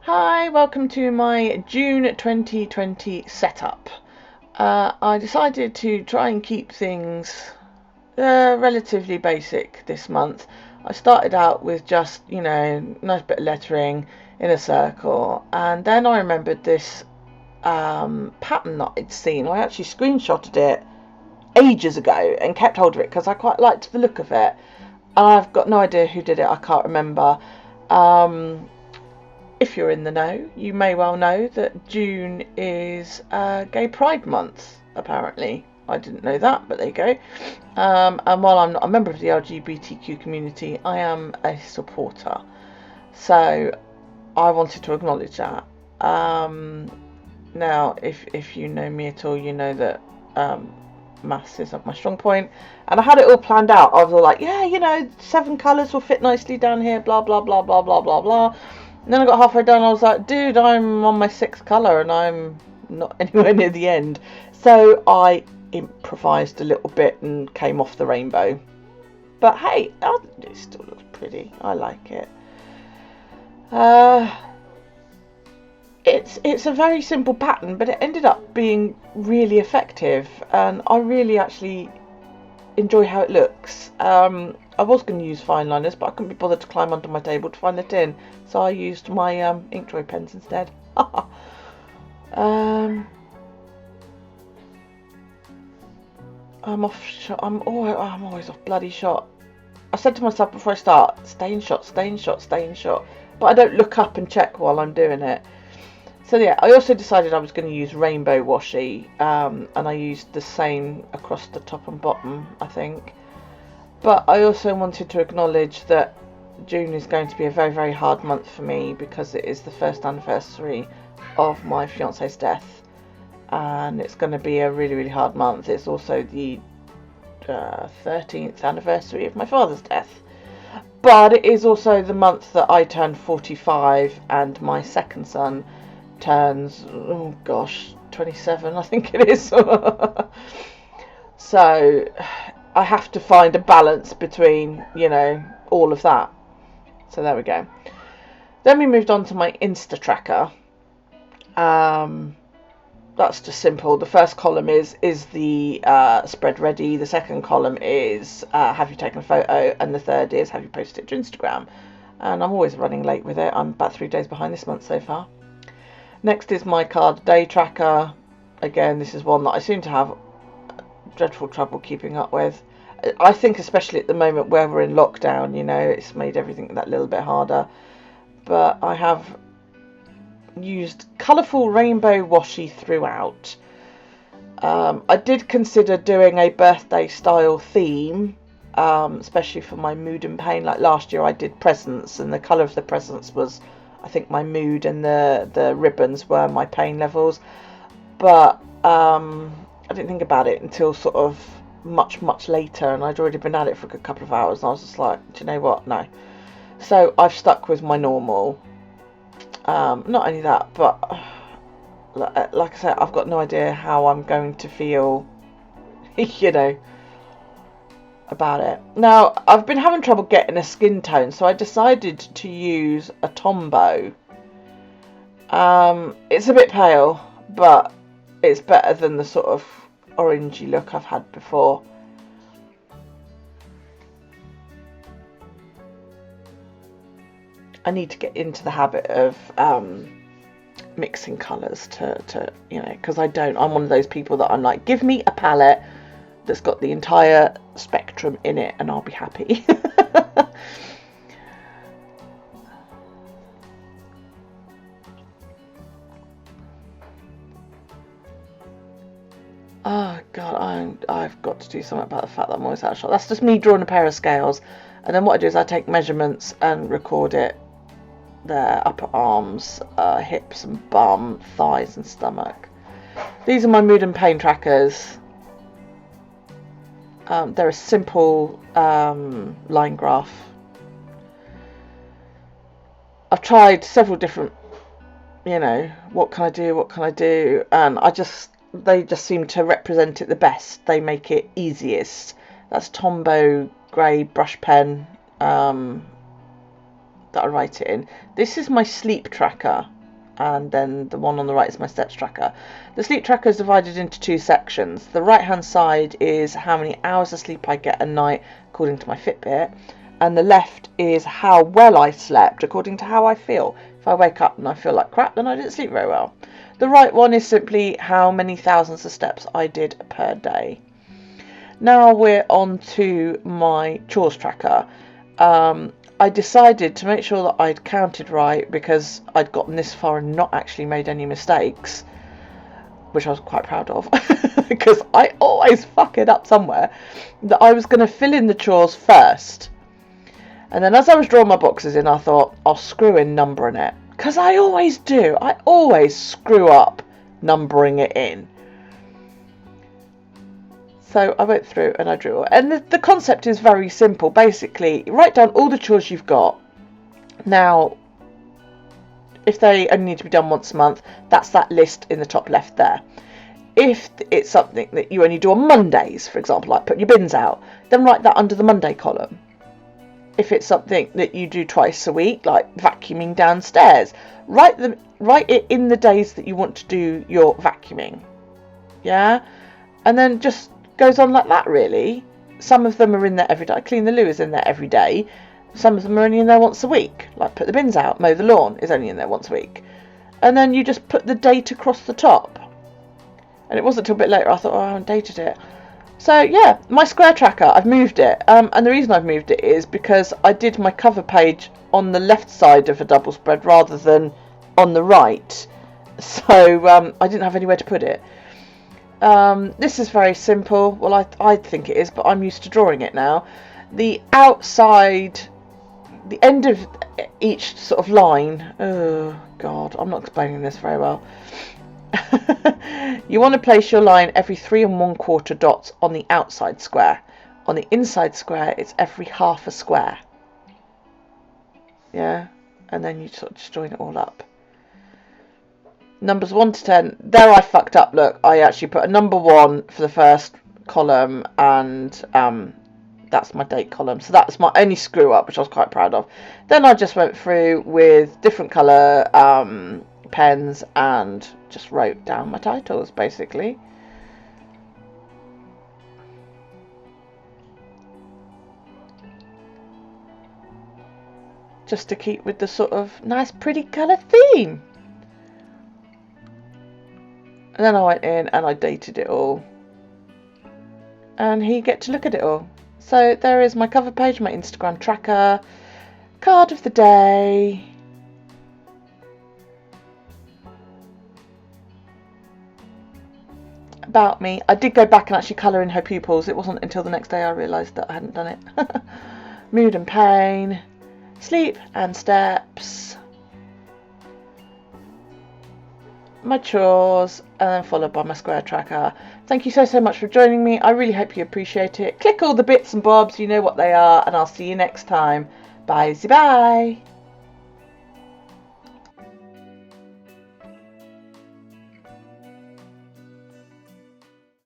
Hi, welcome to my June 2020 setup. I decided to try and keep things relatively basic this month. I started out with just, nice bit of lettering in a circle, and then I remembered this pattern that I'd seen. I actually screenshotted it ages ago and kept hold of it because I quite liked the look of it. I've got no idea who did it, I can't remember. If you're in the know, you may well know that June is Gay Pride Month, apparently. I didn't know that, but there you go. And while I'm not a member of the LGBTQ community, I am a supporter. So I wanted to acknowledge that. Now, if you know me at all, you know that maths isn't my strong point. And I had it all planned out. I was all like, yeah, 7 colours will fit nicely down here, blah, blah, blah, blah, blah, blah, blah. And then I got halfway done, I was like, dude, I'm on my 6th colour and I'm not anywhere near the end. So I improvised a little bit and came off the rainbow. But hey, it still looks pretty. I like it. It's a very simple pattern, but it ended up being really effective. And I really actually enjoy how it looks. I was going to use fine liners, but I couldn't be bothered to climb under my table to find the tin, so I used my Inkjoy pens instead. I'm off shot. I'm always off bloody shot. I said to myself before I start, stay in shot, stay in shot, stay in shot. But I don't look up and check while I'm doing it. So yeah, I also decided I was going to use rainbow washi, and I used the same across the top and bottom, I think. But I also wanted to acknowledge that June is going to be a very, very hard month for me because it is the 1st anniversary of my fiance's death. And it's going to be a really, really hard month. It's also the 13th anniversary of my father's death. But it is also the month that I turned 45 and my second son turns, 27, I think it is. So I have to find a balance between, all of that. So there we go. Then we moved on to my Insta tracker. That's just simple. The first column is the spread ready. The second column is have you taken a photo, and the third is have you posted it to Instagram. And I'm always running late with it. I'm about 3 days behind this month so far. Next is my card day tracker. Again, this is one that I seem to have dreadful trouble keeping up with. I think especially at the moment where we're in lockdown, it's made everything that little bit harder. But I have used colourful rainbow washi throughout. I did consider doing a birthday style theme, especially for my mood and pain. Like last year I did presents, and the colour of the presents was, I think, my mood, and the ribbons were my pain levels. But I didn't think about it until sort of much later, and I'd already been at it for a good couple of hours, and I was just like, do you know what, no. So I've stuck with my normal. Not only that, but like I said, I've got no idea how I'm going to feel about it. Now, I've been having trouble getting a skin tone, so I decided to use a Tombow. It's a bit pale, but it's better than the sort of orangey look I've had before. I need to get into the habit of mixing colours to because I'm one of those people that I'm like, give me a palette that's got the entire spectrum in it and I'll be happy. Oh god, I've got to do something about the fact that I'm always out of shot. That's just me drawing a pair of scales, and then what I do is I take measurements and record it. Their upper arms, hips and bum, thighs and stomach. These are my mood and pain trackers. They're a simple line graph. I've tried several different, what can I do, and they just seem to represent it the best. They make it easiest. That's Tombow grey brush pen. that I write it in. This is my sleep tracker, and then the one on the right is my steps tracker. The sleep tracker is divided into two sections. The right hand side is how many hours of sleep I get a night according to my Fitbit, and the left is how well I slept according to how I feel. If I wake up and I feel like crap, then I didn't sleep very well. The right one is simply how many thousands of steps I did per day. Now we're on to my chores tracker. I decided to make sure that I'd counted right, because I'd gotten this far and not actually made any mistakes, which I was quite proud of, because I always fuck it up somewhere, that I was going to fill in the chores first. And then as I was drawing my boxes in, I thought, I'll screw in numbering it. Because I always do. I always screw up numbering it in. So I went through and I drew it. And the concept is very simple. Basically, write down all the chores you've got. Now, if they only need to be done once a month, that's that list in the top left there. If it's something that you only do on Mondays, for example, like putting your bins out, then write that under the Monday column. If it's something that you do twice a week, like vacuuming downstairs, write it in the days that you want to do your vacuuming. Yeah? And then just goes on like that, really. Some of them are in there every day. Clean the loo is in there every day. Some of them are only in there once a week. Like put the bins out, mow the lawn is only in there once a week. And then you just put the date across the top. And it wasn't until a bit later I thought, oh, I haven't dated it. So yeah, my square tracker, I've moved it. And the reason I've moved it is because I did my cover page on the left side of a double spread rather than on the right. So I didn't have anywhere to put it. This is very simple. Well, I think it is, but I'm used to drawing it now. The outside, the end of each sort of line. Oh, God, I'm not explaining this very well. You want to place your line every 3 1/4 dots on the outside square. On the inside square, it's every half a square. Yeah, and then you sort of just join it all up. Numbers 1 to 10. There I fucked up. Look, I actually put a number 1 for the first column, and that's my date column. So that's my only screw up, which I was quite proud of. Then I just went through with different colour pens and just wrote down my titles, basically. Just to keep with the sort of nice, pretty colour theme. And then I went in and I dated it all. And he get to look at it all. So there is my cover page, my Instagram tracker, card of the day, about me. I did go back and actually colour in her pupils. It wasn't until the next day I realised that I hadn't done it. Mood and pain, sleep and steps, my chores, and then followed by my square tracker. Thank you so much for joining me. I really hope you appreciate it. Click all the bits and bobs, you know what they are, and I'll see you next time. Bye.